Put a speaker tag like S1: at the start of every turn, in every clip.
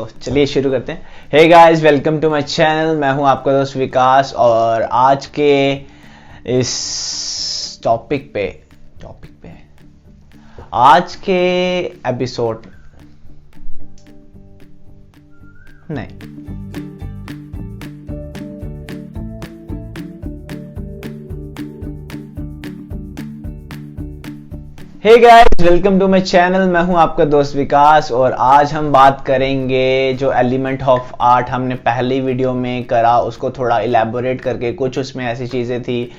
S1: तो चलिए शुरू करते हैं। Hey guys, welcome to my channel. मैं हूं आपका दोस्त विकास और आज के इस टॉपिक पे आज के एपिसोड नहीं hey guys, welcome to my channel. मैं हूं आपका दोस्त विकास और आज हम बात करेंगे जो एलिमेंट ऑफ आर्ट हमने पहली वीडियो में करा उसको थोड़ा इलेबोरेट करके। कुछ उसमें ऐसी चीज़ें थी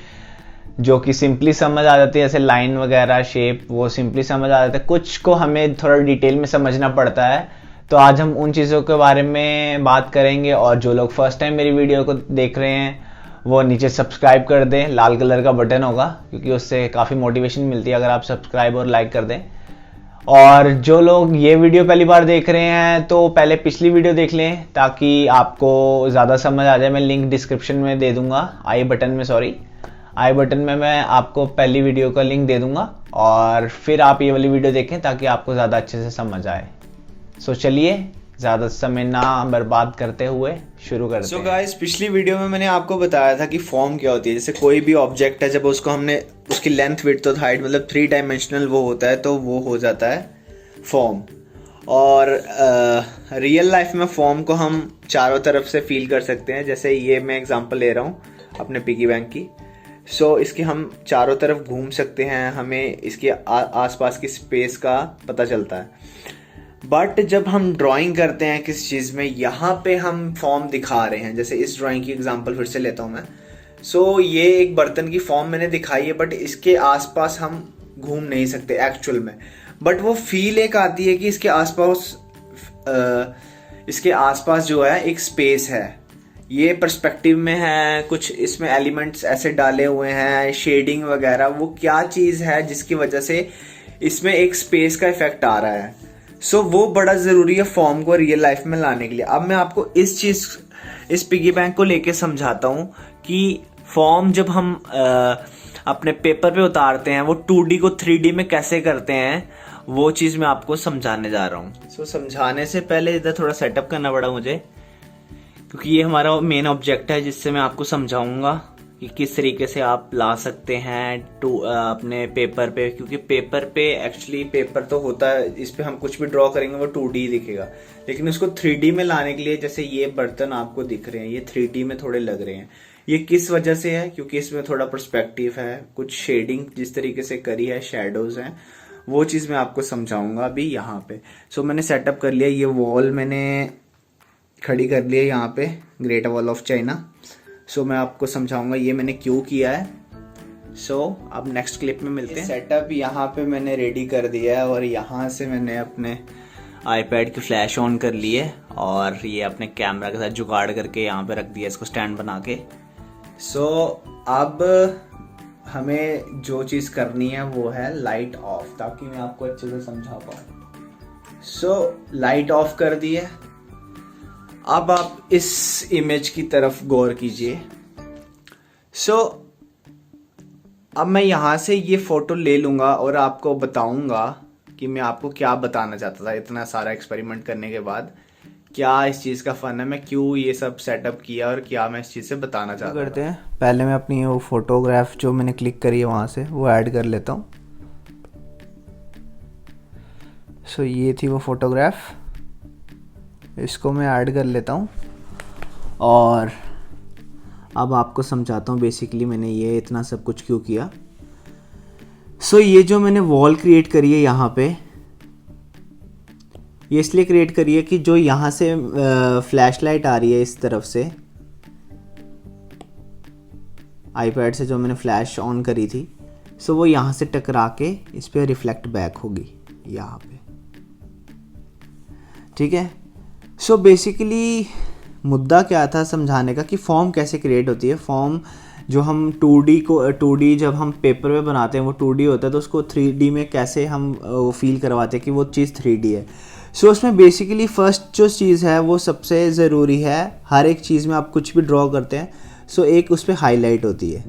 S1: जो कि सिंपली समझ आ जाती है, जैसे लाइन वगैरह शेप, वो सिंपली समझ आ जाता है। कुछ को हमें थोड़ा डिटेल में समझना पड़ता है। तो आज हम उन चीज़ों के बारे में बात करेंगे। और जो लोग फर्स्ट टाइम मेरी वीडियो को देख रहे हैं वो नीचे सब्सक्राइब कर दें, लाल कलर का बटन होगा, क्योंकि उससे काफ़ी मोटिवेशन मिलती है अगर आप सब्सक्राइब और लाइक कर दें। और जो लोग ये वीडियो पहली बार देख रहे हैं तो पहले पिछली वीडियो देख लें ताकि आपको ज़्यादा समझ आ जाए। मैं लिंक डिस्क्रिप्शन में दे दूंगा, आई बटन में मैं आपको पहली वीडियो का लिंक दे दूंगा और फिर आप ये वाली वीडियो देखें ताकि आपको ज़्यादा अच्छे से समझ आए। सो चलिए ज़्यादा समय ना बर्बाद करते हुए शुरू करते हैं।
S2: गाइस, पिछली वीडियो में मैंने आपको बताया था कि फॉर्म क्या होती है। जैसे कोई भी ऑब्जेक्ट है, जब उसको हमने उसकी लेंथ, विड्थ और हाइट मतलब 3 डायमेंशनल वो होता है तो वो हो जाता है फॉर्म। और रियल लाइफ में फॉर्म को हम चारों तरफ से फील कर सकते हैं। जैसे ये मैं एग्जांपल ले रहा हूँ अपने पिगी बैंक की। इसके हम चारों तरफ घूम सकते हैं, हमें इसके आसपास की स्पेस का पता चलता है। बट जब हम ड्राइंग करते हैं किस चीज़ में, यहाँ पे हम फॉर्म दिखा रहे हैं। जैसे इस ड्राइंग की एग्जांपल फिर से लेता हूँ मैं। ये एक बर्तन की फॉर्म मैंने दिखाई है, बट इसके आसपास हम घूम नहीं सकते एक्चुअल में। बट वो फील एक आती है कि इसके आसपास जो है एक स्पेस है। ये पर्सपेक्टिव में है, कुछ इसमें एलिमेंट्स ऐसे डाले हुए हैं, शेडिंग वगैरह। वो क्या चीज़ है जिसकी वजह से इसमें एक स्पेस का इफेक्ट आ रहा है। वो बड़ा ज़रूरी है फॉर्म को रियल लाइफ में लाने के लिए। अब मैं आपको इस पिगी बैंक को लेके समझाता हूँ कि फॉर्म जब हम अपने पेपर पे उतारते हैं वो 2D को 3D में कैसे करते हैं, वो चीज़ मैं आपको समझाने जा रहा हूँ। समझाने से पहले इधर थोड़ा सेटअप करना पड़ा मुझे, क्योंकि ये हमारा मेन ऑब्जेक्ट है जिससे मैं आपको समझाऊंगा कि किस तरीके से आप ला सकते हैं अपने पेपर पे। क्योंकि पेपर पे एक्चुअली पेपर तो होता है, इस पे हम कुछ भी ड्रॉ करेंगे वो 2D दिखेगा, लेकिन उसको 3D में लाने के लिए, जैसे ये बर्तन आपको दिख रहे हैं ये 3D में थोड़े लग रहे हैं। ये किस वजह से है? क्योंकि इसमें थोड़ा पर्सपेक्टिव है, कुछ शेडिंग जिस तरीके से करी है, शेडोज हैं, वो चीज़ मैं आपको समझाऊंगा अभी यहाँ पे। मैंने सेटअप कर लिया, ये वॉल मैंने खड़ी कर लिया यहाँ पे, ग्रेट वॉल ऑफ चाइना। मैं आपको समझाऊंगा ये मैंने क्यों किया है। अब नेक्स्ट क्लिप में मिलते हैं। सेटअप यहाँ पे मैंने रेडी कर दिया है और यहाँ से मैंने अपने आईपैड की फ्लैश ऑन कर ली है और ये अपने कैमरा के साथ जुगाड़ करके यहाँ पे रख दिया इसको स्टैंड बना के। अब हमें जो चीज़ करनी है वो है लाइट ऑफ, ताकि मैं आपको अच्छे से समझा पाऊँ। लाइट ऑफ कर दी है। अब आप इस इमेज की तरफ गौर कीजिए। अब मैं यहाँ से ये फोटो ले लूँगा और आपको बताऊँगा कि मैं आपको क्या बताना चाहता था। इतना सारा एक्सपेरिमेंट करने के बाद क्या इस चीज़ का फन है, मैं क्यों ये सब सेटअप किया और क्या मैं इस चीज़ से बताना चाहता
S3: करते हैं। पहले मैं अपनी वो फोटोग्राफ जो मैंने क्लिक करी है वहाँ से वो ऐड कर लेता हूँ। ये थी वो फोटोग्राफ, इसको मैं ऐड कर लेता हूँ और अब आपको समझाता हूँ बेसिकली मैंने ये इतना सब कुछ क्यों किया। ये जो मैंने वॉल क्रिएट करी है यहाँ पे, ये इसलिए क्रिएट करी है कि जो यहाँ से फ्लैश लाइट आ रही है इस तरफ से, आईपैड से जो मैंने फ्लैश ऑन करी थी, वो यहाँ से टकरा के इस पर रिफ्लेक्ट बैक होगी यहाँ पे, ठीक है। बेसिकली मुद्दा क्या था समझाने का कि फॉर्म कैसे क्रिएट होती है। फॉर्म जो हम 2D जब हम पेपर पे बनाते हैं वो 2D होता है, तो उसको 3D में कैसे हम फील करवाते हैं कि वो चीज़ 3D है। उसमें बेसिकली फर्स्ट जो चीज़ है वो सबसे ज़रूरी है। हर एक चीज़ में आप कुछ भी ड्रॉ करते हैं एक उस पर हाईलाइट होती है।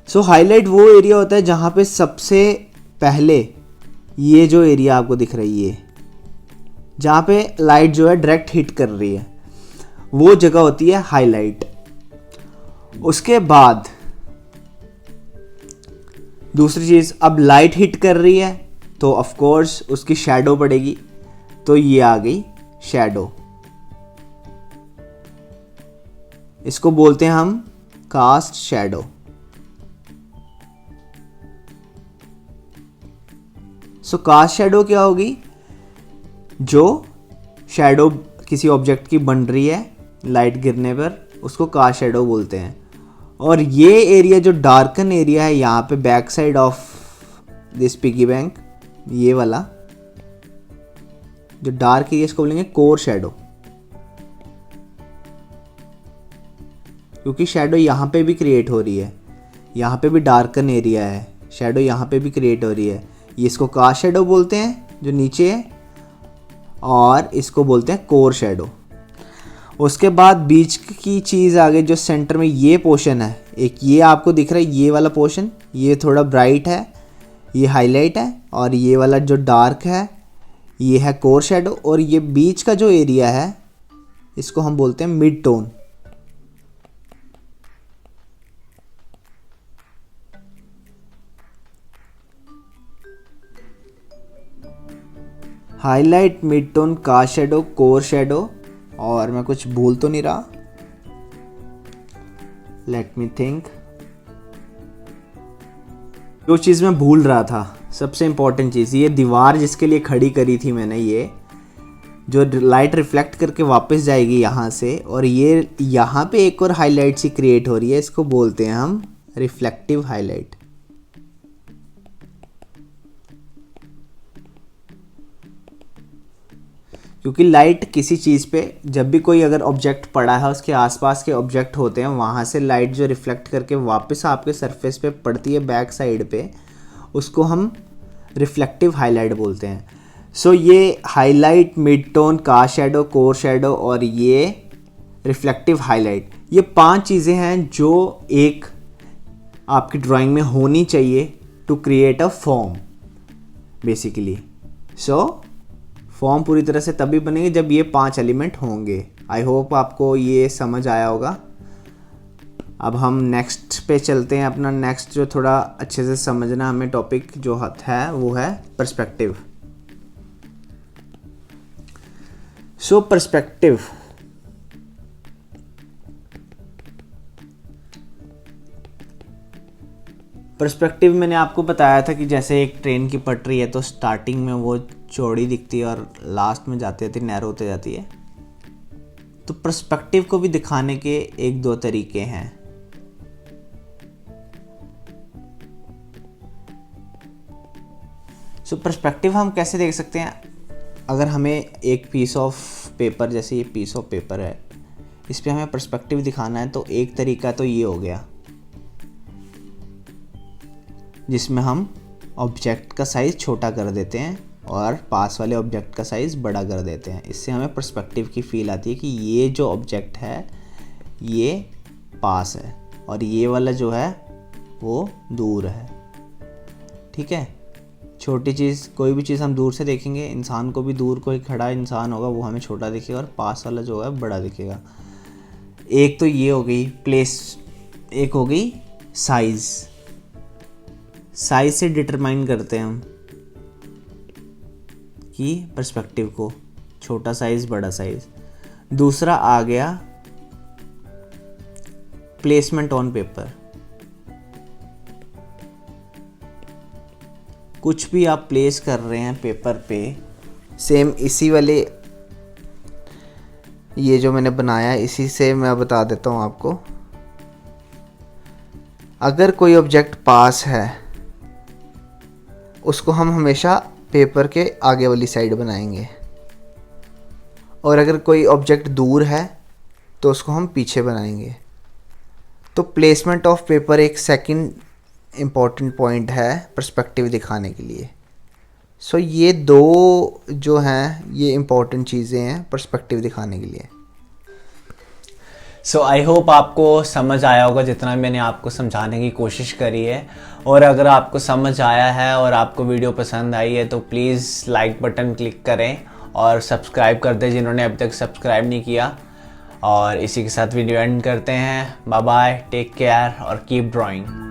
S3: सो हाईलाइट वो एरिया होता है जहाँ पे सबसे पहले ये जो एरिया आपको दिख रही है, जहाँ पे लाइट जो है डायरेक्ट हिट कर रही है, वो जगह होती है हाईलाइट। उसके बाद दूसरी चीज़, अब लाइट हिट कर रही है तो ऑफ कोर्स उसकी शैडो पड़ेगी, तो ये आ गई शैडो। इसको बोलते हैं हम कास्ट शैडो। सो कास्ट शैडो क्या होगी? जो शैडो किसी ऑब्जेक्ट की बन रही है लाइट गिरने पर, उसको कास्ट शैडो बोलते हैं। और ये एरिया जो डार्कन एरिया है यहाँ पे back side of this piggy bank, ये वाला जो डार्क एरिया, इसको बोलेंगे कोर शैडो। क्योंकि शैडो यहाँ पे भी क्रिएट हो रही है, यहाँ पे भी डार्कन एरिया है, शैडो यहाँ पे भी क्रिएट हो रही है। ये इसको कास्ट शैडो बोलते हैं जो नीचे है, और इसको बोलते हैं कोर शैडो। उसके बाद बीच की चीज़ आ गई, जो सेंटर में ये पोर्शन है, एक ये आपको दिख रहा है, ये वाला पोर्शन, ये थोड़ा ब्राइट है, ये हाईलाइट है, और ये वाला जो डार्क है ये है कोर शैडो। और ये बीच का जो एरिया है इसको हम बोलते हैं mid tone. Highlight, mid tone, cast shadow, core shadow, और मैं कुछ भूल तो नहीं रहा? Let me think. जो चीज़ मैं भूल रहा था, सबसे इम्पोर्टेंट चीज़, ये दीवार जिसके लिए खड़ी करी थी मैंने, ये जो लाइट रिफ्लेक्ट करके वापस जाएगी यहाँ से, और ये यहाँ पे एक और हाईलाइट सी क्रिएट हो रही है, इसको बोलते हैं हम रिफ्लेक्टिव हाईलाइट। क्योंकि लाइट किसी चीज़ पे, जब भी कोई अगर ऑब्जेक्ट पड़ा है, उसके आसपास के ऑब्जेक्ट होते हैं, वहाँ से लाइट जो रिफ्लेक्ट करके वापस आपके सरफेस पे पड़ती है बैक साइड पे, उसको हम रिफ्लेक्टिव हाईलाइट बोलते हैं। सो ये highlight, mid tone, cast shadow, core shadow और ये रिफ्लेक्टिव हाईलाइट, ये 5 चीज़ें हैं जो एक आपकी ड्राइंग में होनी चाहिए to create a form basically. So form पूरी तरह से तभी बनेगी जब ये 5 एलिमेंट होंगे। आई होप आपको ये समझ आया होगा। अब हम नेक्स्ट पे चलते हैं। अपना नेक्स्ट जो थोड़ा अच्छे से समझना हमें टॉपिक जो है वो है पर्सपेक्टिव। सो पर्सपेक्टिव, पर्सपेक्टिव मैंने आपको बताया था कि जैसे एक ट्रेन की पटरी है तो स्टार्टिंग में वो चौड़ी दिखती है और लास्ट में जाते जाते नैरो होते जाती है। तो पर्सपेक्टिव को भी दिखाने के 1-2 तरीके हैं। सो पर्सपेक्टिव हम कैसे देख सकते हैं? अगर हमें एक पीस ऑफ पेपर, जैसे ये पीस ऑफ पेपर है, इस पे हमें पर्सपेक्टिव दिखाना है, तो एक तरीका तो ये हो गया जिसमें हम ऑब्जेक्ट का साइज़ छोटा कर देते हैं और पास वाले ऑब्जेक्ट का साइज़ बड़ा कर देते हैं। इससे हमें पर्सपेक्टिव की फील आती है कि ये जो ऑब्जेक्ट है ये पास है और ये वाला जो है वो दूर है। ठीक है, छोटी चीज़, कोई भी चीज़ हम दूर से देखेंगे, इंसान को भी दूर कोई खड़ा इंसान होगा वो हमें छोटा दिखेगा और पास वाला जो है बड़ा दिखेगा। एक तो ये हो गई प्लेस, एक हो गई साइज़। साइज से डिटरमाइन करते हैं हम कि पर्सपेक्टिव को, छोटा साइज बड़ा साइज। दूसरा आ गया प्लेसमेंट ऑन पेपर। कुछ भी आप प्लेस कर रहे हैं पेपर पे, सेम इसी वाले ये जो मैंने बनाया इसी से मैं बता देता हूँ आपको। अगर कोई ऑब्जेक्ट पास है उसको हम हमेशा पेपर के आगे वाली साइड बनाएंगे, और अगर कोई ऑब्जेक्ट दूर है तो उसको हम पीछे बनाएंगे। तो प्लेसमेंट ऑफ पेपर एक सेकंड इम्पॉर्टेंट पॉइंट है पर्सपेक्टिव दिखाने के लिए। सो ये 2 जो हैं ये इम्पॉर्टेंट चीज़ें हैं पर्सपेक्टिव दिखाने के लिए।
S1: सो आई होप आपको समझ आया होगा जितना मैंने आपको समझाने की कोशिश करी है। और अगर आपको समझ आया है और आपको वीडियो पसंद आई है तो प्लीज़ लाइक बटन क्लिक करें और सब्सक्राइब कर दें जिन्होंने अभी तक सब्सक्राइब नहीं किया। और इसी के साथ वीडियो एंड करते हैं। बाय बाय, टेक केयर और कीप ड्राइंग।